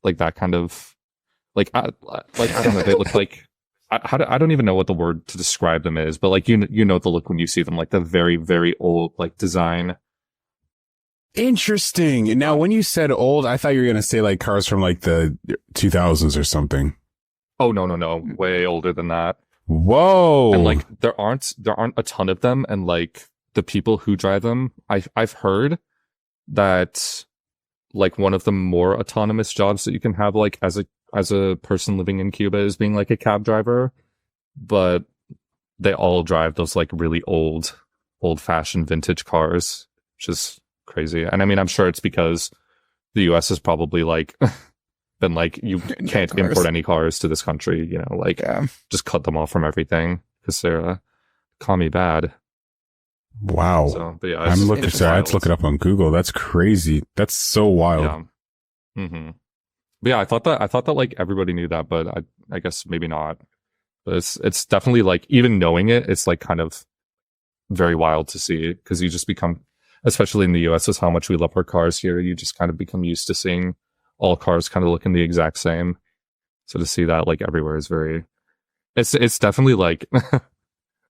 Like that kind of like I don't know. They look like I don't even know what the word to describe them is, but like you know the look when you see them, like the very very old like design. Interesting. Now, when you said old, I thought you were going to say like cars from like the 2000s or something. Oh, no. Way older than that. Whoa. And like, there aren't a ton of them. And like the people who drive them, I've heard that like one of the more autonomous jobs that you can have like as a person living in Cuba is being like a cab driver, but they all drive those like really old fashioned vintage cars, which is crazy. And I mean, I'm sure it's because the US has probably like been like, you can't import any cars to this country, you know, like just cut them off from everything because they're commie bad. Wow. So, but yeah, I'm looking. Sorry, I had to look it up on Google. That's crazy. That's so wild. Yeah. Mm-hmm. But yeah, I thought that like everybody knew that, but I guess maybe not. But it's definitely like, even knowing it, it's like kind of very wild to see, because you just become, especially in the US, is how much we love our cars here. You just kind of become used to seeing all cars kind of looking the exact same. So to see that like everywhere is it's definitely like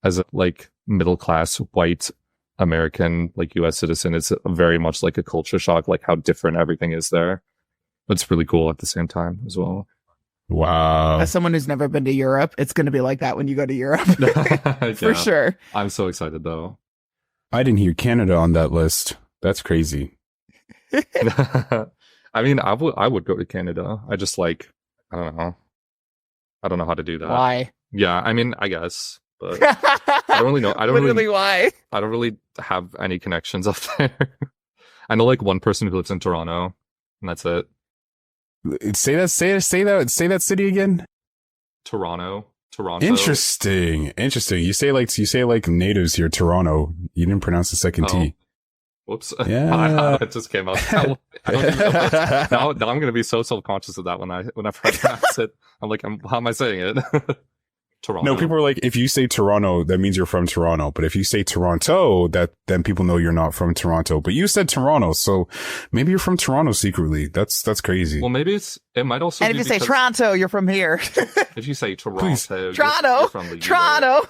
as a like middle class white American like US citizen, it's very much like a culture shock, like how different everything is there. But it's really cool at the same time as well. Wow. As someone who's never been to Europe, it's going to be like that when you go to Europe. For sure. I'm so excited though. I didn't hear Canada on that list. That's crazy. I mean, I would go to Canada. I just like, I don't know how to do that. Why? Yeah, I mean, I guess, but I don't really know. Why? I don't really have any connections up there. I know like one person who lives in Toronto, and that's it. Say that city again. Toronto. Interesting. You say like natives here, Toronto. You didn't pronounce the second T. Whoops. Yeah. It just came out. I don't even know now I'm going to be so self-conscious of that whenever I pronounce it. I'm like, how am I saying it? Toronto. No, people are like, if you say Toronto, that means you're from Toronto. But if you say Toronto, then people know you're not from Toronto. But you said Toronto, so maybe you're from Toronto secretly. That's crazy. Well, maybe it might also. And be if you say Toronto, you're from here. If you say Toronto, Toronto, from the Toronto.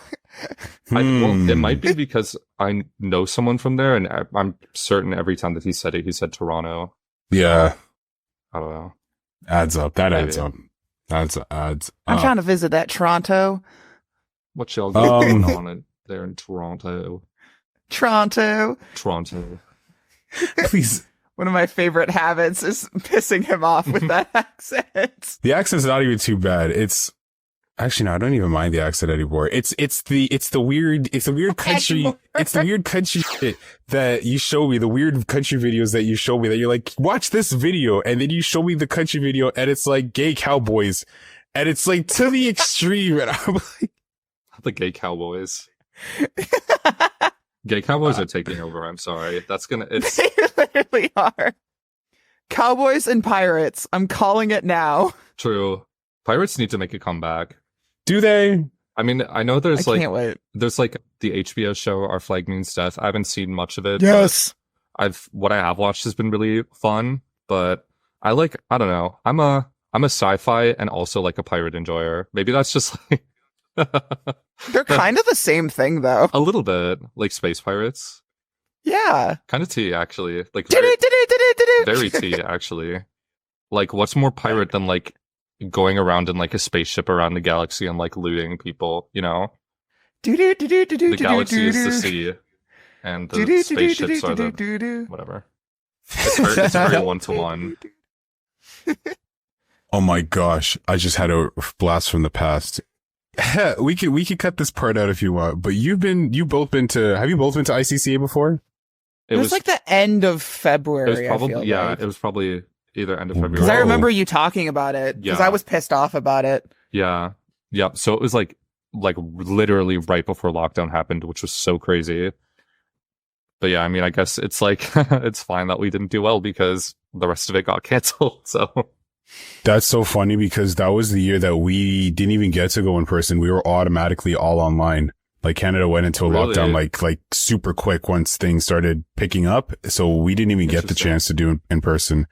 Well, it might be because I know someone from there, and I'm certain every time that he said it, he said Toronto. Yeah. I don't know. Adds up. That Maybe. adds up. Adds up. I'm trying to visit that Toronto. What y'all going on there in Toronto? Toronto. Please. One of my favorite habits is pissing him off with that accent. The accent's not even too bad. It's actually, no, I don't even mind the accent anymore. It's the weird country. It's the weird country shit that you show me, the weird country videos that you show me that you're like, watch this video. And then you show me the country video and it's like gay cowboys. And it's like to the extreme. And I'm like, The gay cowboys. Gay cowboys are taking over. I'm sorry. It's They literally are. Cowboys and pirates. I'm calling it now. true. Pirates need to make a comeback. do they? I mean, I know there's I can't wait. there's like the HBO show Our Flag Means Death. I haven't seen much of it. Yes. but what I have watched has been really fun, but I don't know. I'm a sci-fi and also like a pirate enjoyer. Maybe that's just like They're kind of the same thing, though. a little bit like space pirates. Yeah. Kind of tea, actually. Like Do-do-do-do-do-do-do. very tea, actually. Like, what's more pirate than like going around in like a spaceship around the galaxy and like looting people? You know, the galaxy is the sea, and the spaceships are the whatever. It's very 1-to-1. Oh my gosh. I just had a blast from the past. We could cut this part out if you want, but have you both been to ICCA before? It was like the end of February. It was probably like. it was probably either end of February. Because I remember you talking about it. Because Yeah. I was pissed off about it. Yeah. So it was like literally right before lockdown happened, which was so crazy. But yeah, I mean, I guess it's like it's fine that we didn't do well because the rest of it got canceled. So That's so funny because that was the year that we didn't even get to go in person. We were automatically all online. Like Canada went into a lockdown like super quick once things started picking up. So we didn't even get the chance to do it in person.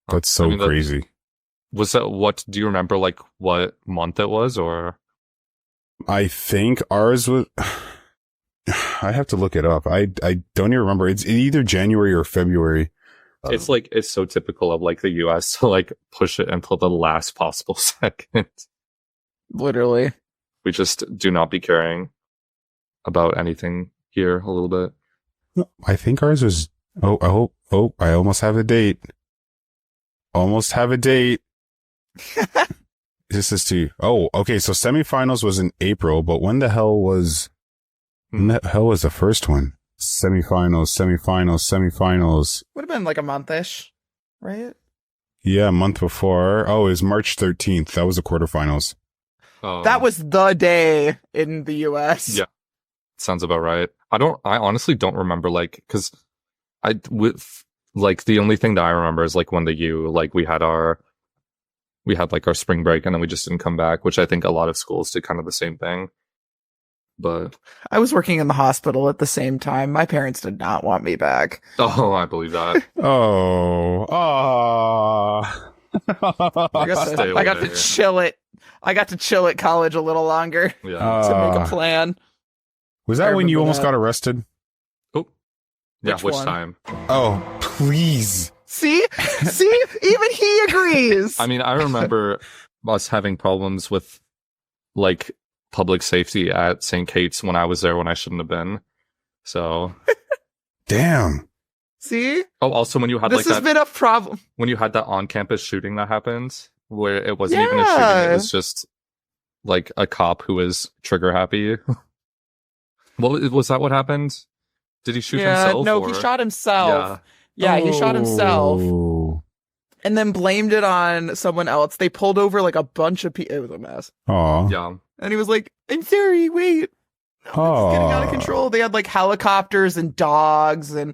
That's so crazy. Was that do you remember like what month it was or? I think ours was, I have to look it up. I don't even remember. It's either January or February. It's like, it's so typical of like the US to like push it until the last possible second. Literally. We just do not be caring about anything here a little bit. I think ours was, I almost have a date. Almost have a date. This is okay. So semifinals was in April, but when the hell was the first one? Semifinals. Would have been like a month-ish, right? Yeah, a month before. Oh, it was March 13th. That was the quarterfinals. That was the day in the US. Yeah. Sounds about right. I honestly don't remember, like, cause the only thing that I remember is like when we had like our spring break and then we just didn't come back, which I think a lot of schools did kind of the same thing. But I was working in the hospital at the same time. My parents did not want me back. oh, I believe that. I got to chill it. I got to chill at college a little longer Yeah. to make a plan. Was that when you remember almost that. got arrested? Oh. Yeah, Which which one? time? Oh, please. See, even he agrees. I mean, I remember us having problems with like public safety at St. Kate's when I was there when I shouldn't have been. So Damn. See, also when you had this like has that been a problem. when you had that on-campus shooting that happened, where it wasn't even a Yeah. shooting, it was just like a cop who was trigger happy. Well, was that what happened? Did he shoot himself? No, or? he shot himself. Yeah, he shot himself Oh. and then blamed it on someone else. They pulled over like a bunch of people. It was a mess. Aw. Yeah. And he was like, I'm sorry, wait. No, it's getting out of control. They had like helicopters and dogs and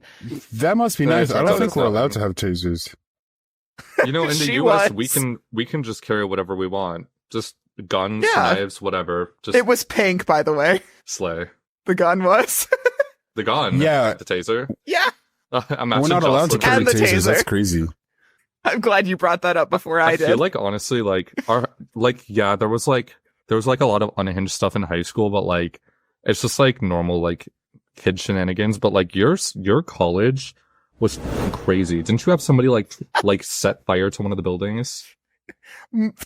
That must be nice. I don't think we're allowed to have tasers. You know, in the She US, was. we can just carry whatever we want. Just guns, Yeah. knives, whatever. Just it was pink, by the way. slay. The gun was. The gun. Yeah. The taser. Yeah. I'm We're actually not allowed to carry And the tasers. taser. That's crazy. I'm glad you brought that up before I did. feel like honestly, like there was like a lot of unhinged stuff in high school, but like it's just like normal like kid shenanigans. But like your college was crazy. Didn't you have somebody like set fire to one of the buildings?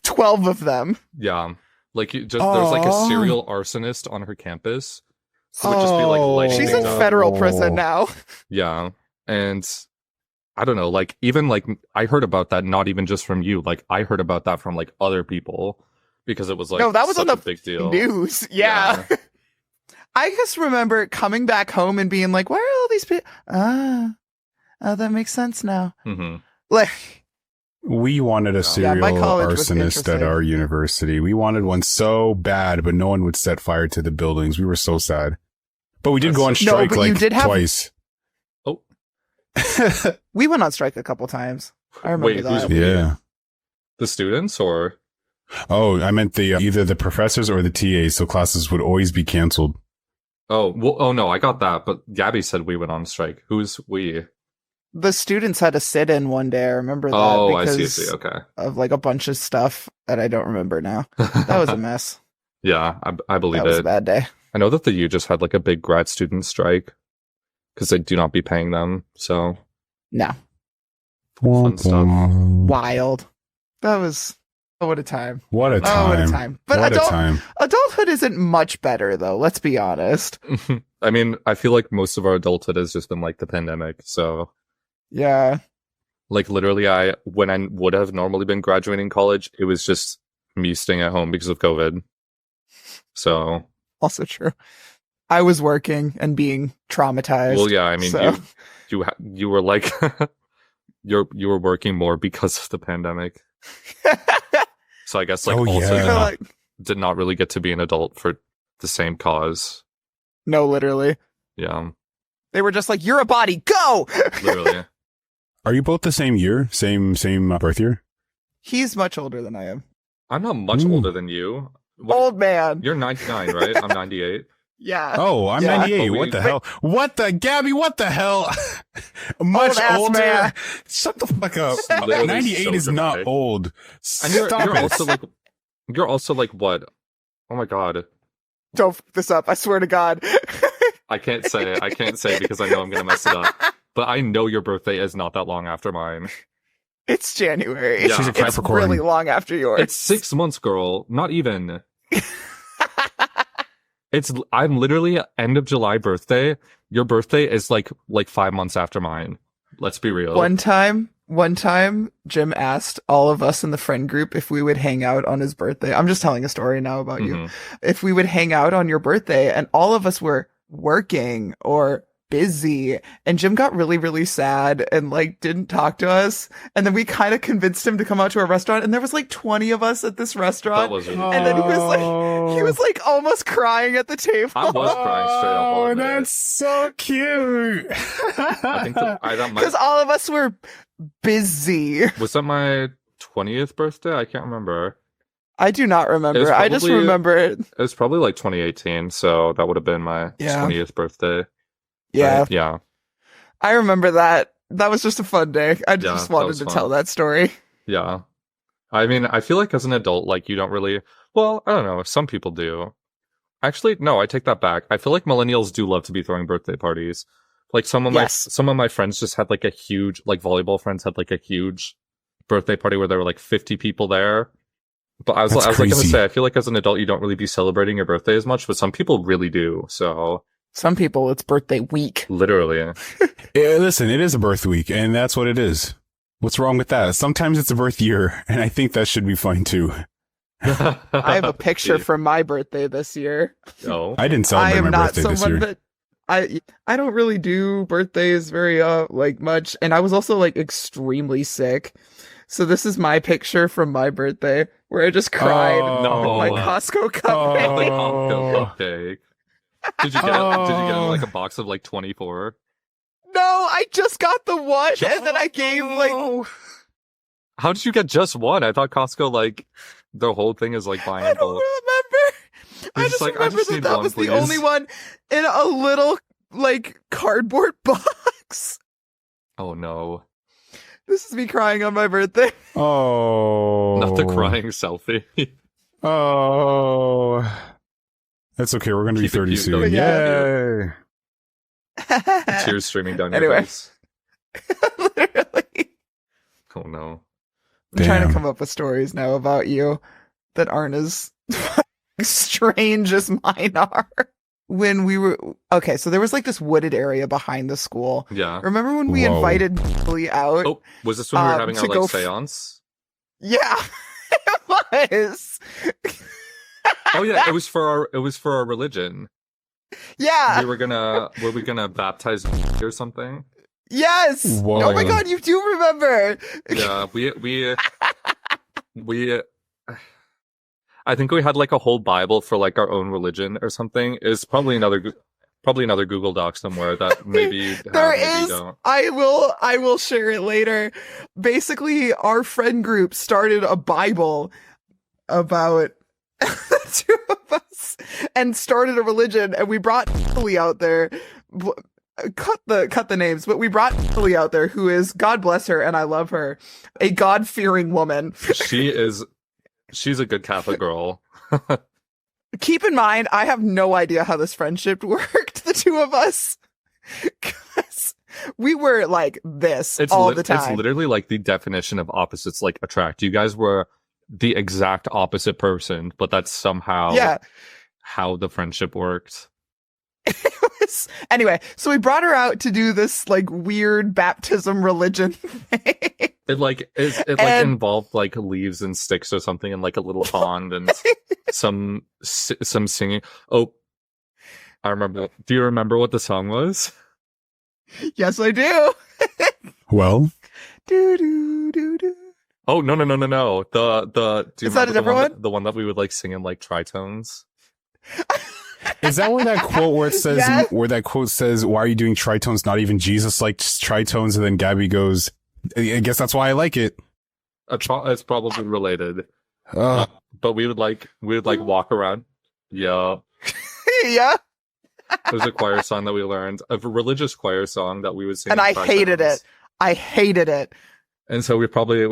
12 of them. Yeah, like there's like a Aw. serial arsonist on her campus. So it would just be like Oh. lighting She's things in up. federal prison now. Yeah, and I don't know, like even like I heard about that not even just from you. Like I heard about that from like other people because it was like No, that was such on a the big deal. News. Yeah. I just remember coming back home and being like, why are all these people? Oh, that makes sense now. Hmm. Like, We wanted a Yeah, serial my college was arsonist at interesting. our university. We wanted one so bad, but no one would set fire to the buildings. We were so sad. But we did go on That's so- No, strike but you like did have- twice. Oh, we went on strike a couple times. I remember wait, that. who's Yeah. the students or? Oh, I meant the either the professors or the TAs, so classes would always be canceled. Oh, well, oh no, I got that. But Gabby said we went on strike. Who's we? The students had a sit-in one day. I remember that. Oh, I because see. Okay. of like a bunch of stuff that I don't remember now. That was a mess. Yeah, I believe That was it. a bad day. I know that the U just had like a big grad student strike because they do not be paying them. So No. Fun stuff. Wild. That was, oh, what a time. What a Oh, time. what a time. But What a time. adulthood isn't much better, though. Let's be honest. I mean, I feel like most of our adulthood has just been like the pandemic. So Yeah. like literally, when I would have normally been graduating college, it was just me staying at home because of COVID. So Also true. I was working and being traumatized. well, yeah, I mean, so- you were like you were working more because of the pandemic. So I guess like Oh, also yeah. Like, did not really get to be an adult for the same cause. no, literally. Yeah, They were just like, you're a body, go! literally. Are you both the same year? Same birth year? He's much older than I am. I'm not much Ooh. older than you. What- Old man. You're 99, right? I'm 98. Yeah. Oh, I'm Yeah. 98. But What the hell? What the, Gabby, what the hell? Much Old-ass older? man. Shut the fuck up. Literally 98 so is not dramatic. old. And you're Stop it. also like what? Oh my god. Don't fuck this up. I swear to God. I can't say because I know I'm gonna mess it up. But I know your birthday is not that long after mine. It's January. Yeah. She's a It's Capricorn. really long after yours. It's 6 months, girl. Not even. I'm literally end of July birthday. Your birthday is like 5 months after mine. Let's be real. One time, Jim asked all of us in the friend group if we would hang out on his birthday. I'm just telling a story now about you. If we would hang out on your birthday, and all of us were working or busy, and Jim got really, really sad and like didn't talk to us. And then we kind of convinced him to come out to a restaurant, and there was like 20 of us at this restaurant. That was really And then he was like almost crying at the table. I was crying straight up. Oh, that's so cute. I think that Because all of us were busy. was that my 20th birthday? I can't remember. I do not remember. I just remember it. It was probably like 2018, so that would have been my 20th birthday. Yeah. Right? Yeah. I remember that. That was just a fun day. I just wanted to tell that story. Yeah. I mean, I feel like as an adult, like you don't really, well, I don't know. Some people do. Actually, no, I take that back. I feel like millennials do love to be throwing birthday parties. Like some of my friends just had like a huge, like volleyball friends had like a huge birthday party where there were like 50 people there. But I was like going to say, I feel like as an adult, you don't really be celebrating your birthday as much, but some people really do. So some people, it's birthday week. Literally. Yeah, listen, it is a birth week, and that's what it is. What's wrong with that? Sometimes it's a birth year, and I think that should be fine too. I have a picture from my birthday this year. Oh, I didn't celebrate my birthday this year. That I don't really do birthdays very like much, and I was also like extremely sick. So this is my picture from my birthday where I just cried with my Costco cupcake. Did you get like a box of like 24? No, I just got the one, and then I gave like. How did you get just one? I thought Costco like the whole thing is like buying. I don't remember. I just remember that was the only one in a little like cardboard box. Oh no! This is me crying on my birthday. Oh, not the crying selfie. Oh. That's okay. We're going to be 30 soon. Yay! Tears streaming down your face. Literally. Oh no. I'm trying to come up with stories now about you that aren't as strange as mine are. When we were okay, so there was like this wooded area behind the school. Yeah. Remember when we invited Billy out? Oh, was this when we were having our like seance? Yeah, it was. Oh yeah, it was for our religion. Yeah. Were we gonna baptize or something? Yes. Whoa. Oh my god, you do remember. Yeah, we I think we had like a whole Bible for like our own religion or something. It's probably another Google Doc somewhere that maybe there maybe is. Don't. I will share it later. Basically, our friend group started a Bible about the two of us and started a religion, and we brought Billy out there. Cut the names, but we brought Billy out there, who is, God bless her, and I love her, a God-fearing woman. She's a good Catholic girl. Keep in mind, I have no idea how this friendship worked, the two of us, because we were like this all the time. It's literally like the definition of opposites like attract. You guys were the exact opposite person, but that's somehow how the friendship worked. Anyway, so we brought her out to do this like weird baptism religion thing. It involved like leaves and sticks or something in like a little pond and some singing. Oh, I remember. Do you remember what the song was? Yes, I do. Well, do do do do. Oh no. Do you Is that a different one? The one that we would like sing in like tritones. is that where that quote where that quote says, "Why are you doing tritones? Not even Jesus likes tritones." And then Gabby goes, "I guess that's why I like it." It's probably related. But we would walk around. Yeah. Yeah. There's a choir song that we learned, a religious choir song that we would sing. And I hated it. I hated it. And so we probably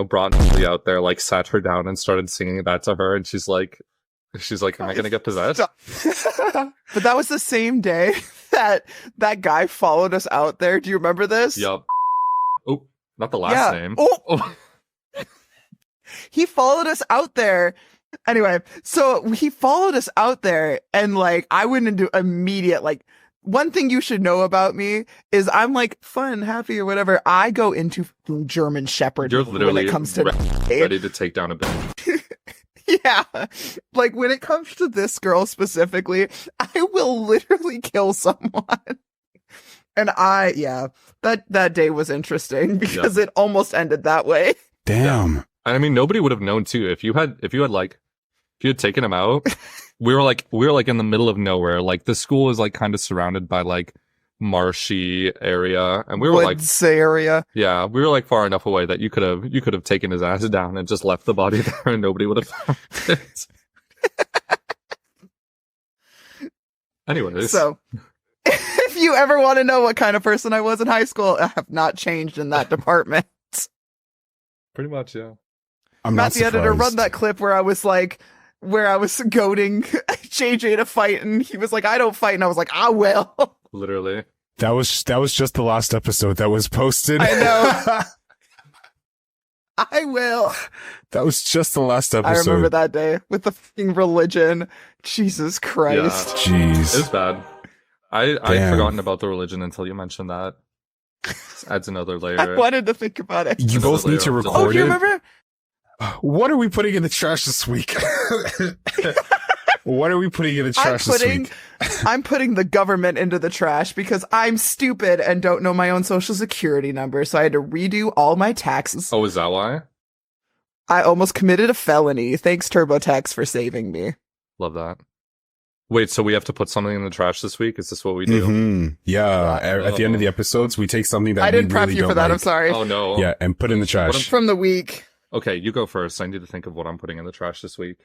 brought Natalie out there, like sat her down and started singing that to her, and she's like, am I gonna get possessed? But that was the same day that guy followed us out there? Do you remember this? Yup. Oh, not the last Yeah. name. Oh. He followed us out there. Anyway, so he followed us out there, and like I went into immediate like. One thing you should know about me is I'm like fun, happy, or whatever. I go into German Shepherd You're when literally it comes to ready to take down a bitch. yeah, like when it comes to this girl specifically, I will literally kill someone. And that day was interesting because it almost ended that way. Damn. I mean, nobody would have known too if you had taken him out. we were like in the middle of nowhere. Like the school is like kind of surrounded by like marshy area, and we were Woods area. yeah, we were like far enough away that you could have taken his ass down and just left the body there, and nobody would have found it. Anyways, So, if you ever want to know what kind of person I was in high school, I have not changed in that department. pretty much, yeah. I'm Matt, not the editor, surprised. run that clip where I was goading JJ to fight, and he was like, "I don't fight," and I was like, "I will." Literally. That was just the last episode that was posted. I know. I will. That was just the last episode. I remember that day with the fucking religion. Jesus Christ. Jeez. It was bad. I'd Damn. forgotten about the religion until you mentioned that. This adds another layer. I wanted to think about it. You both need to Oh, record Oh, do you it. remember? What are we putting in the trash this week? What are we putting in the trash this week? I'm putting the government into the trash because I'm stupid and don't know my own social security number. So I had to redo all my taxes. Oh, is that why? I almost committed a felony. Thanks, TurboTax, for saving me. Love that. Wait, so we have to put something in the trash this week? Is this what we do? Mhm. Yeah. At the end of the episodes, we take something that I didn't we prep really you for don't that. I'm like. sorry. Oh no. Yeah, and put in the What trash. From the week. Okay, you go first. I need to think of what I'm putting in the trash this week.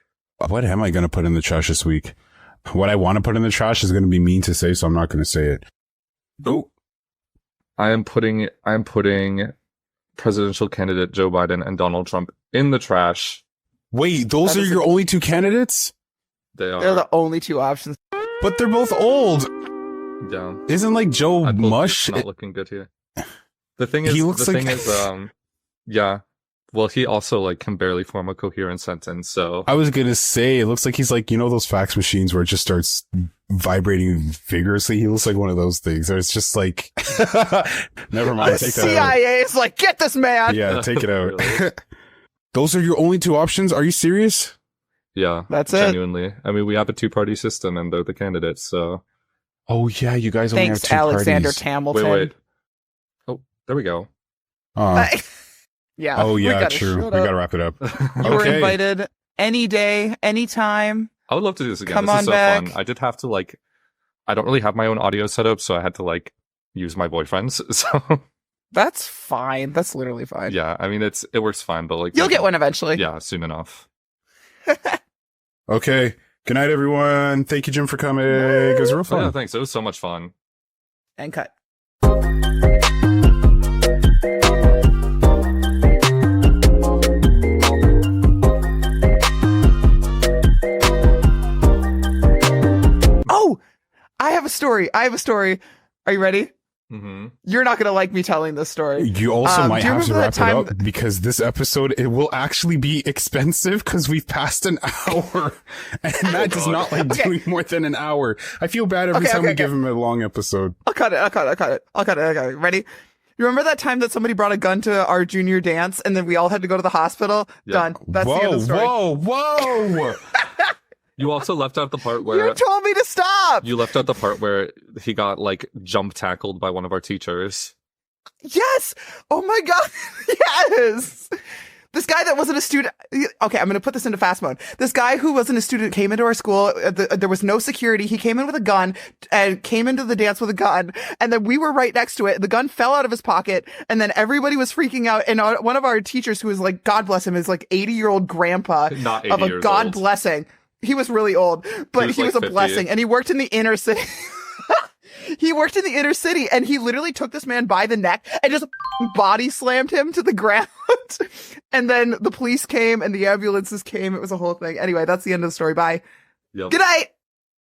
What am I going to put in the trash this week? What I want to put in the trash is going to be mean to say, so I'm not going to say it. Oh. I'm putting presidential candidate Joe Biden and Donald Trump in the trash. Wait, those That are is your only two candidates? They are. They're the only two options. But they're both old. Yeah. Isn't like Joe I told you Mush? it's not looking good here. The thing is, He looks the like- thing is, yeah. Well, he also like can barely form a coherent sentence. So I was going to say, it looks like he's like, you know, those fax machines where it just starts vibrating vigorously. He looks like one of those things. Or it's just like, never mind. The Take that out. CIA is like, get this man. Yeah, take it out. Really? Those are your only two options? Are you serious? yeah, That's it. genuinely. I mean, we have a 2-party system, and they're the candidates. So Oh, yeah, you guys only Thanks, have two Alexander parties. Hamilton. wait. Oh, there we go. Yeah. Oh, we yeah, gotta true. shut We up. got to wrap it up. You were Okay. invited any day, anytime. I would love to do this again. Come This on is so back. fun. I did have to like, I don't really have my own audio set up, so I had to like use my boyfriend's. So That's fine. That's literally fine. yeah, I mean it works fine, but like You'll get one eventually. Yeah, soon enough. Okay. Good night, everyone. Thank you, Jim, for coming. It was real Oh, yeah, fun. thanks. It was so much fun. And cut. Oh, I have a story. Are you ready? Mm-hmm. You're not going to like me telling this story. You also might do you have to remember wrap that it time up because this episode, it will actually be expensive because we've passed an hour and Matt does God. not like Okay. doing more than an hour. I feel bad every Okay, time we okay, give him a long episode. I'll cut it. Ready? You remember that time that somebody brought a gun to our junior dance and then we all had to go to the hospital? Yeah. Done. That's the end of the story. Whoa. You also left out the part You where told me to stop. you left out the part where he got like jump tackled by one of our teachers. Yes. Oh my God. Yes. This guy that wasn't a student. Okay, I'm going to put this into fast mode. This guy who wasn't a student came into our school. There was no security. He came in with a gun and came into the dance with a gun. And then we were right next to it. The gun fell out of his pocket. And then everybody was freaking out. And one of our teachers, who was like, God bless him, is like 80-year-old grandpa Not 80 of a years God old. blessing. He was really old, but was he was like a 50. blessing. And he worked in the inner city. He worked in the inner city and he literally took this man by the neck and just body slammed him to the ground. And then the police came and the ambulances came. It was a whole thing. Anyway, that's the end of the story. Bye. Yep. Good night.